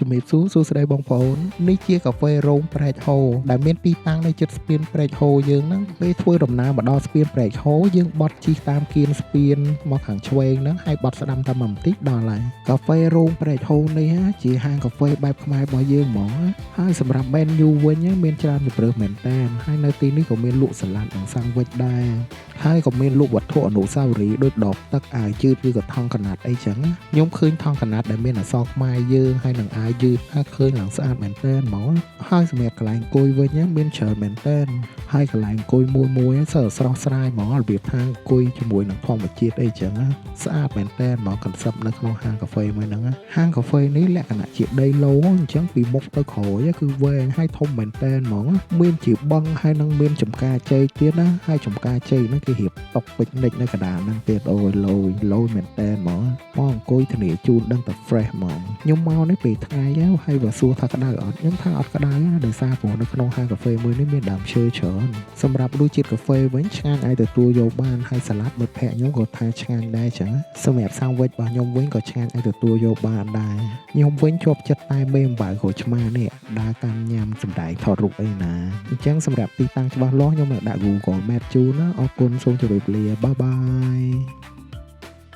ជំរាបសួរសួស្តីបងប្អូននេះជាកាហ្វេរោងប្រែកហូដែលមានទីតាំងនៅជិតស្ពានប្រែកហូយើងហ្នឹងពេលធ្វើដំណើរមកដល់ស្ពានប្រែកហូយើងបត់ជិះតាមគៀនស្ពានមកខាងឆ្វេងហ្នឹងហើយបត់ស្ដាំតាមបន្តិចដល់ហើយកាហ្វេរោងប្រែកហូនេះជាហាងកាហ្វេបែបខ្មែររបស់យើងហ្មងហើយសម្រាប់ menu វិញមានច្រើនជម្រើសមែនតើហើយនៅទីនេះក៏មានលក់សាឡាត់និងសាំងវិចដែរហើយក៏មានលក់វត្ថុអនុស្សាវរីយ៍ដូចដបទឹកអាវយឺតឬក៏ថង់កណាត់អីចឹងខ្ញុំឃើញថង់កណាត់ដែលមានអក្សរខ្មែរយើងហើយនឹងអាវយឺតឃើញឡើងស្អាតមែនតើហ្មងហើយសម្រាប់កន្លែងអង្គុយវិញមានច្រើនមែនតើហើយកន្លែងអង្គុយមួយសើស្រស់ស្រាយហ្មងរបៀបថាអង្គុយជាមួយនឹងធម្មជាតិអីចឹងស្អាតមែនតើហ្មងកន្សឹបនៅក្នុងហាងកាហ្វេមួយហ្នឹងហាងកាហ្វេនេះលក្ខណៈជាដីឡូអញ្ចឹងពីមុខទៅក្រោយគឺវែងហើយធំមែនតើហ្មងមានជាបឹងហើយនឹងមានចំការជ័យទៀតណាហើយចំការជ័យហ្នឹងគេរៀបតុកពេជ្រនិចនៅកណ្ដាលហ្នឹងទៀតអូយលយមែនតើហ្មងមកអង្គុយធានាជូនដឹងតែ fresh ហ្មងខ្ញុំមកនេះពេលថ្ងៃហើយបើសួរថាក្តៅអត់ខ្ញុំថាអត់ក្តៅដោយសារព្រោះនៅក្នុងហាងកាហ្វេមួយនេះមានដើមឈើច្រើនសម្រាប់រសជាតិកាហ្វេវិញឆ្ងាញ់អាចទទួលយកបានហើយសាឡាត់មិត្តភ័ក្ដិខ្ញុំក៏ថាឆ្ងាញ់ដែរចឹងសម្រាប់សាំងវិចរបស់ខ្ញុំវិញក៏ឆ្ងាញ់អាចទទួលយកបានដែរខ្ញុំវិញជាប់ចិត្តតែមេអំបៅក្រូចឆ្មានេះដើរតាមញ៉ាំសម្ដែងថតរូបអីណាអញ្ចឹងសម្រាប់ទីតាំងច្បាស់លាស់ខ្ញុំនឹងដាក់ Google Map ជូនណាអរគុណសូមជម្រាបលាបាយបាយ